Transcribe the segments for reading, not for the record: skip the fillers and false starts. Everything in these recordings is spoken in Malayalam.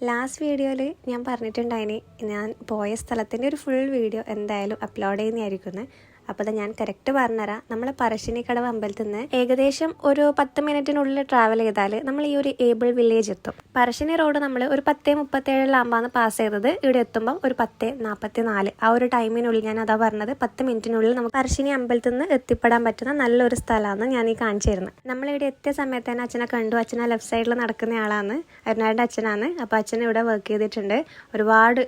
ലാസ്റ്റ് വീഡിയോയിൽ ഞാൻ പറഞ്ഞിട്ടുണ്ടായിന് ഞാൻ പോയ സ്ഥലത്തിൻ്റെ ഒരു ഫുൾ വീഡിയോ എന്തായാലും അപ്ലോഡ് ചെയ്യുന്നതായിരിക്കും. അപ്പോൾ ഞാൻ കറക്റ്റ് പറഞ്ഞുതരാം. നമ്മൾ പറശ്ശിനിക്കടവ് അമ്പലത്തിൽ നിന്ന് ഏകദേശം ഒരു 10 മിനിറ്റിനുള്ളിൽ ട്രാവൽ ചെയ്താൽ നമ്മൾ ഈ ഒരു ഏബിൾ വില്ലേജ് എത്തും. പറശ്ശിനി റോഡ് നമ്മൾ ഒരു 10:37 പാസ് ചെയ്തത്. ഇവിടെ എത്തുമ്പം ഒരു 10:44 ആ ഒരു ടൈമിനുള്ളിൽ, ഞാൻ അതാ പറഞ്ഞത്, 10 മിനിറ്റിനുള്ളിൽ നമുക്ക് പറശ്ശിനി അമ്പലത്തിൽ നിന്ന് എത്തിപ്പെടാൻ പറ്റുന്ന നല്ലൊരു സ്ഥലമാണ് ഞാൻ ഈ കാണിച്ചു തരുന്നത്. നമ്മളിവിടെ എത്തിയ സമയത്ത് തന്നെ അച്ഛനെ കണ്ടു. അച്ഛനെ ലെഫ്റ്റ് സൈഡിൽ നടക്കുന്ന ആളാണ്, അരുണാടിൻ്റെ അച്ഛനാണ്. അപ്പോൾ അച്ഛൻ ഇവിടെ വർക്ക് ചെയ്തിട്ടുണ്ട്. ഒരുപാട്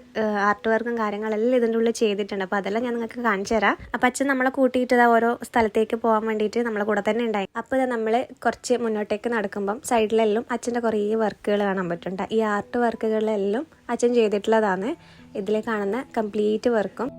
ആർട്ട് വർക്കും കാര്യങ്ങളെല്ലാം ഇതിൻ്റെ ഉള്ളിൽ ചെയ്തിട്ടുണ്ട്. അപ്പോൾ അതെല്ലാം ഞാൻ നിങ്ങൾക്ക് കാണിച്ചു തരാം. അപ്പോൾ അച്ഛൻ നമ്മളെ കൂട്ടിയിട്ട് ഓരോ സ്ഥലത്തേക്ക് പോകാൻ വേണ്ടിയിട്ട് നമ്മളെ കൂടെ തന്നെ ഉണ്ടായി. അപ്പോൾ നമ്മൾ കുറച്ച് മുന്നോട്ടേക്ക് നടക്കുമ്പം സൈഡിലെല്ലാം അച്ഛൻ്റെ കുറേ വർക്കുകൾ കാണാൻ പറ്റുന്നുണ്ട്. ഈ ആർട്ട് വർക്കുകളിലെല്ലാം അച്ഛൻ ചെയ്തിട്ടുള്ളതാണ് ഇതിൽ കാണുന്ന കംപ്ലീറ്റ് വർക്കും.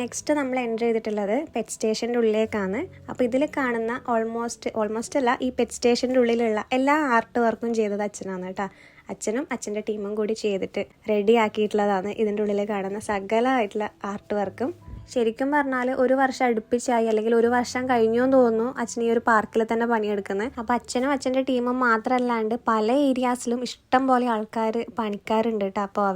നെക്സ്റ്റ് നമ്മൾ എൻ്റർ ചെയ്തിട്ടുള്ളത് പെറ്റ് സ്റ്റേഷൻ്റെ ഉള്ളിലേക്കാണ്. അപ്പോൾ ഇതിൽ കാണുന്ന ഓൾമോസ്റ്റ് അല്ല, ഈ പെറ്റ് സ്റ്റേഷൻ്റെ ഉള്ളിലുള്ള എല്ലാ ആർട്ട് വർക്കും ചെയ്തത് അച്ഛനാണ് കേട്ടോ. അച്ഛനും അച്ഛൻ്റെ ടീമും കൂടി ചെയ്തിട്ട് റെഡി ആക്കിയിട്ടുള്ളതാണ് ഇതിൻ്റെ ഉള്ളിൽ കാണുന്ന സകലമായിട്ടുള്ള ആർട്ട് വർക്കും. ശരിക്കും പറഞ്ഞാൽ ഒരു വർഷം അടുപ്പിച്ചായി, അല്ലെങ്കിൽ ഒരു വർഷം കഴിഞ്ഞുവെന്ന് തോന്നുന്നു അച്ഛൻ ഈ ഒരു പാർക്കിൽ തന്നെ പണിയെടുക്കുന്നത്. അപ്പോൾ അച്ഛനും അച്ഛൻ്റെ ടീമും മാത്രമല്ലാണ്ട് പല ഏരിയാസിലും ഇഷ്ടം പോലെ ആൾക്കാർ പണിക്കാരുണ്ട് കേട്ടോ. അപ്പോൾ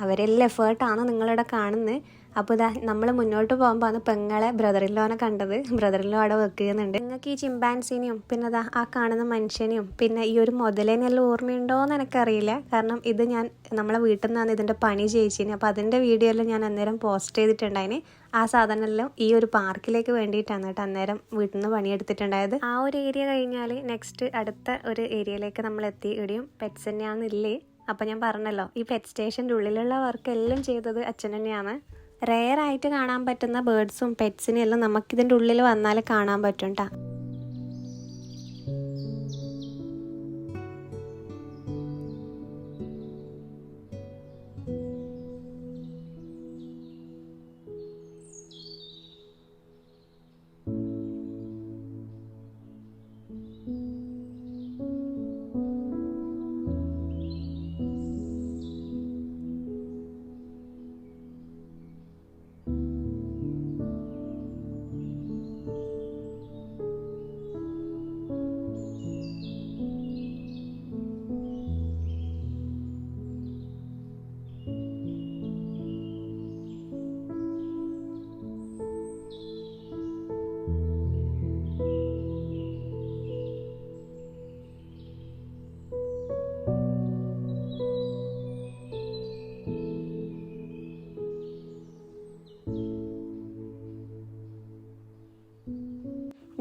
അവരെല്ലാം എഫേർട്ടാണ് നിങ്ങളിവിടെ കാണുന്നത്. അപ്പോൾ ഇതാ നമ്മൾ മുന്നോട്ട് പോകുമ്പോൾ അത് പെങ്ങളെ ബ്രദറിലോനെ കണ്ടത്. ബ്രദറിലോ അവിടെ വർക്ക് ചെയ്യുന്നുണ്ട്. നിങ്ങൾക്ക് ഈ ചിമ്പാൻസിനെയും പിന്നെ അതാ ആ കാണുന്ന മനുഷ്യനെയും പിന്നെ ഈ ഒരു മുതലേനെല്ലാം ഓർമ്മയുണ്ടോ എന്ന് എനിക്കറിയില്ല. കാരണം ഇത് ഞാൻ നമ്മളെ വീട്ടിൽ നിന്നാണ് ഇതിൻ്റെ പണി ചെയ്യിച്ചിന്. അപ്പോൾ അതിൻ്റെ വീഡിയോ എല്ലാം ഞാൻ അന്നേരം പോസ്റ്റ് ചെയ്തിട്ടുണ്ടായിന്. ആ സാധനമെല്ലാം ഈ ഒരു പാർക്കിലേക്ക് വേണ്ടിയിട്ടാണ് കേട്ടോ അന്നേരം വീട്ടിൽ നിന്ന് പണിയെടുത്തിട്ടുണ്ടായത്. ആ ഒരു ഏരിയ കഴിഞ്ഞാൽ നെക്സ്റ്റ് അടുത്ത ഒരു ഏരിയയിലേക്ക് നമ്മൾ എത്തി. ഇവിടെയും പെറ്റ്സ് തന്നെയാണെന്നില്ലേ. അപ്പോൾ ഞാൻ പറഞ്ഞല്ലോ, ഈ പെറ്റ് സ്റ്റേഷൻ്റെ ഉള്ളിലുള്ള വർക്ക് എല്ലാം ചെയ്തത് അച്ഛൻ തന്നെയാണ്. റെയർ ആയിട്ട് കാണാൻ പറ്റുന്ന ബേർഡ്സും പെറ്റ്സിനും എല്ലാം നമുക്കിതിൻ്റെ ഉള്ളിൽ വന്നാൽ കാണാൻ പറ്റും കേട്ടോ.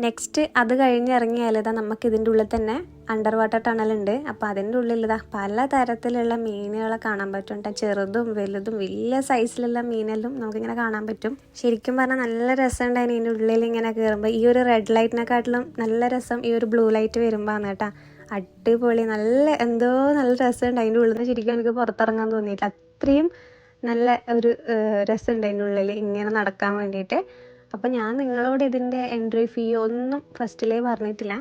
നെക്സ്റ്റ് അത് കഴിഞ്ഞ് ഇറങ്ങിയാൽ ഇതാ നമുക്ക് ഇതിൻ്റെ ഉള്ളിൽ തന്നെ അണ്ടർ വാട്ടർ ടണലുണ്ട്. അപ്പോൾ അതിൻ്റെ ഉള്ളിൽ ഇതാ പല തരത്തിലുള്ള മീനുകളെ കാണാൻ പറ്റും. ചെറുതും വലുതും വലിയ സൈസിലുള്ള മീനെല്ലാം നമുക്കിങ്ങനെ കാണാൻ പറ്റും. ശരിക്കും പറഞ്ഞാൽ നല്ല രസമുണ്ടായിരുന്നു ഇതിൻ്റെ ഉള്ളിൽ ഇങ്ങനെ കയറുമ്പോൾ. ഈ ഒരു റെഡ് ലൈറ്റിനെക്കാട്ടിലും നല്ല രസം ഈ ഒരു ബ്ലൂ ലൈറ്റ് വരുമ്പോൾ കേട്ടോ. അടിപൊളി, നല്ല രസമുണ്ട് അതിൻ്റെ ഉള്ളിൽ നിന്ന്. ശരിക്കും എനിക്ക് പുറത്തിറങ്ങാൻ തോന്നിയില്ല, അത്രയും നല്ല ഒരു രസമുണ്ട് അതിൻ്റെ ഉള്ളിൽ ഇങ്ങനെ നടക്കാൻ വേണ്ടിയിട്ട്. അപ്പോൾ ഞാൻ നിങ്ങളോട് ഇതിൻ്റെ എൻട്രി ഫീ ഒന്നും ഫസ്റ്റിലേ പറഞ്ഞിട്ടില്ല.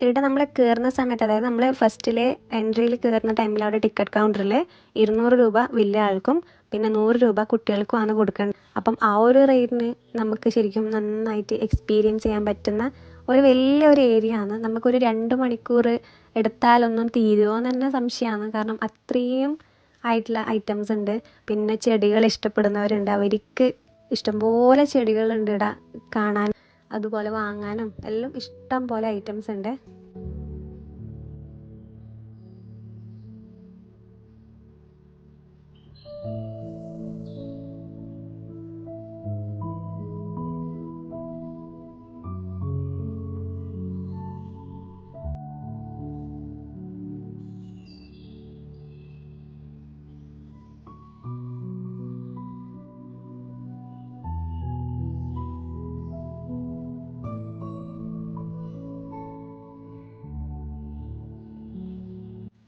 ഇവിടെ നമ്മൾ കയറുന്ന സമയത്ത്, അതായത് നമ്മൾ ഫസ്റ്റിലെ എൻട്രിയിൽ കയറുന്ന ടൈമിൽ അവിടെ ടിക്കറ്റ് കൗണ്ടറിൽ 200 രൂപ വലിയ ആൾക്കും പിന്നെ 100 രൂപ കുട്ടികൾക്കുമാണ് കൊടുക്കേണ്ടത്. അപ്പം ആ ഒരു റേറ്റിന് നമുക്ക് ശരിക്കും നന്നായിട്ട് എക്സ്പീരിയൻസ് ചെയ്യാൻ പറ്റുന്ന ഒരു വലിയൊരു ഏരിയ ആണ്. നമുക്കൊരു 2 മണിക്കൂർ എടുത്താലൊന്നും തീരുമോ എന്ന് തന്നെ സംശയമാണ്. കാരണം അത്രയും ആയിട്ടുള്ള ഐറ്റംസ് ഉണ്ട്. പിന്നെ ചെടികൾ ഇഷ്ടപ്പെടുന്നവരുണ്ട്, അവർക്ക് ഇഷ്ടംപോലെ ചെടികളുണ്ട് ഇവിടെ കാണാൻ, അതുപോലെ വാങ്ങാനും എല്ലാം ഇഷ്ടം പോലെ ഐറ്റംസ് ഉണ്ട്.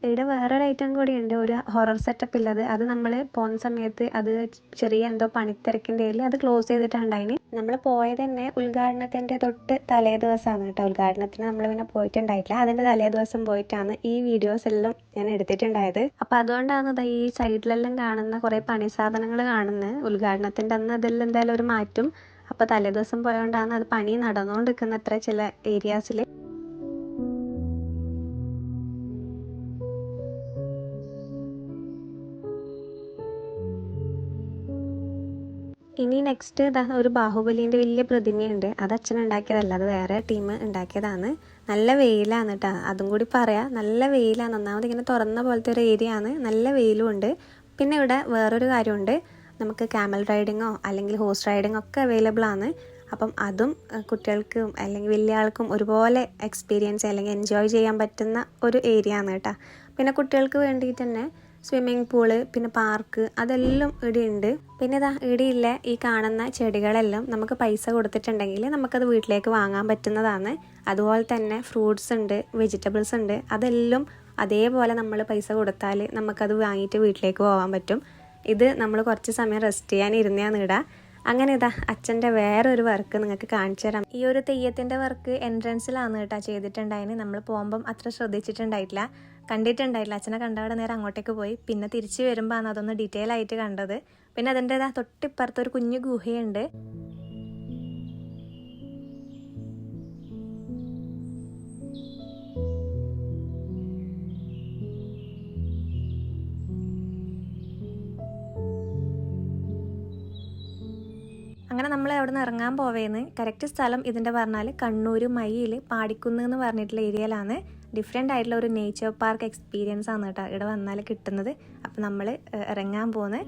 ഇവിടെ വേറൊരു ഐറ്റം കൂടിയുണ്ട്, ഒരു ഹൊറർ സെറ്റപ്പ് ഉള്ളത്. അത് നമ്മൾ പോകുന്ന സമയത്ത് അത് ചെറിയ എന്തോ പണിത്തിരക്കിൻ്റെ പേരിൽ അത് ക്ലോസ് ചെയ്തിട്ടുണ്ടായിന്. നമ്മൾ പോയത് തന്നെ ഉദ്ഘാടനത്തിൻ്റെ തൊട്ട് തലേ ദിവസമാണ് കേട്ടോ. ഉദ്ഘാടനത്തിന് നമ്മൾ പിന്നെ പോയിട്ടുണ്ടായിട്ടില്ല, അതിൻ്റെ തലേ ദിവസം പോയിട്ടാണ് ഈ വീഡിയോസ് എല്ലാം ഞാൻ എടുത്തിട്ടുണ്ടായത്. അപ്പോൾ അതുകൊണ്ടാണ് ഈ സൈഡിലെല്ലാം കാണുന്ന കുറേ പണി സാധനങ്ങൾ കാണുന്നത്. ഉദ്ഘാടനത്തിൻ്റെ അന്ന് അതെല്ലാം എന്തായാലും ഒരു മാറ്റും. അപ്പോൾ തലേദിവസം പോയതുകൊണ്ടാണ് അത് പണി നടന്നുകൊണ്ടിരിക്കുന്ന അത്ര ചില ഏരിയാസിൽ. ഇനി നെക്സ്റ്റ് ഒരു ബാഹുബലിൻ്റെ വലിയ പ്രതിമയുണ്ട്. അത് അച്ഛൻ ഉണ്ടാക്കിയതല്ല, അത് വേറെ ടീം ഉണ്ടാക്കിയതാണ്. നല്ല വെയിലാണ് കേട്ടോ, അതും കൂടി പറയാം. നല്ല വെയിലാണ്, ഒന്നാമത് ഇങ്ങനെ തുറന്ന പോലത്തെ ഒരു ഏരിയ ആണ്, നല്ല വെയിലും ഉണ്ട്. പിന്നെ ഇവിടെ വേറൊരു കാര്യമുണ്ട്, നമുക്ക് ക്യാമൽ റൈഡിങ്ങോ അല്ലെങ്കിൽ ഹോഴ്സ് റൈഡിങ്ങോ ഒക്കെ അവൈലബിൾ ആണ്. അപ്പം അതും കുട്ടികൾക്കും അല്ലെങ്കിൽ വലിയ ആൾക്കും ഒരുപോലെ എക്സ്പീരിയൻസ് അല്ലെങ്കിൽ എൻജോയ് ചെയ്യാൻ പറ്റുന്ന ഒരു ഏരിയ ആണ് കേട്ടോ. പിന്നെ കുട്ടികൾക്ക് വേണ്ടിയിട്ട് തന്നെ സ്വിമ്മിങ് പൂള്, പിന്നെ പാർക്ക്, അതെല്ലാം ഇവിടെ ഉണ്ട്. പിന്നെ ഇവിടെയില്ല ഈ കാണുന്ന ചെടികളെല്ലാം നമുക്ക് പൈസ കൊടുത്തിട്ടുണ്ടെങ്കിൽ നമുക്കത് വീട്ടിലേക്ക് വാങ്ങാൻ പറ്റുന്നതാണ്. അതുപോലെ തന്നെ ഫ്രൂട്ട്സ് ഉണ്ട്, വെജിറ്റബിൾസ് ഉണ്ട്, അതെല്ലാം അതേപോലെ നമ്മൾ പൈസ കൊടുത്താൽ നമുക്കത് വാങ്ങിയിട്ട് വീട്ടിലേക്ക് പോകാൻ പറ്റും. ഇത് നമ്മൾ കുറച്ച് സമയം റെസ്റ്റ് ചെയ്യാൻ ഇരുന്നതാണ് ഇടാം. അങ്ങനെ അച്ഛൻ്റെ വേറൊരു വർക്ക് നിങ്ങൾക്ക് കാണിച്ചു തരാം. ഈ ഒരു തെയ്യത്തിൻ്റെ വർക്ക് എൻട്രൻസിലാണ് കേട്ടോ ചെയ്തിട്ടുണ്ടായിന്. നമ്മൾ പോകുമ്പം അത്ര ശ്രദ്ധിച്ചിട്ടുണ്ടായിട്ടില്ല, കണ്ടിട്ടുണ്ടായില്ല. അച്ഛനെ കണ്ടവിടെ നേരെ അങ്ങോട്ടേക്ക് പോയി. പിന്നെ തിരിച്ച് വരുമ്പോൾ ആണ് അതൊന്ന് ഡീറ്റെയിൽ ആയിട്ട് കണ്ടത്. പിന്നെ അതിൻ്റെ തൊട്ടിപ്പുറത്തൊരു കുഞ്ഞു ഗുഹയുണ്ട്. അങ്ങനെ നമ്മൾ അവിടെ നിന്ന് ഇറങ്ങാൻ പോവേന്ന്. കറക്റ്റ് സ്ഥലം ഇതിൻ്റെ പറഞ്ഞാൽ കണ്ണൂർ മയ്യിൽ പാടിക്കുന്ന് എന്ന് പറഞ്ഞിട്ടുള്ള ഏരിയയിലാണ്. ഡിഫറെൻ്റ് ആയിട്ടുള്ള ഒരു നേച്ചർ പാർക്ക് എക്സ്പീരിയൻസ് ആണ് കേട്ടോ ഇവിടെ വന്നാൽ കിട്ടുന്നത്. അപ്പം നമ്മൾ ഇറങ്ങാൻ പോകുന്നത്.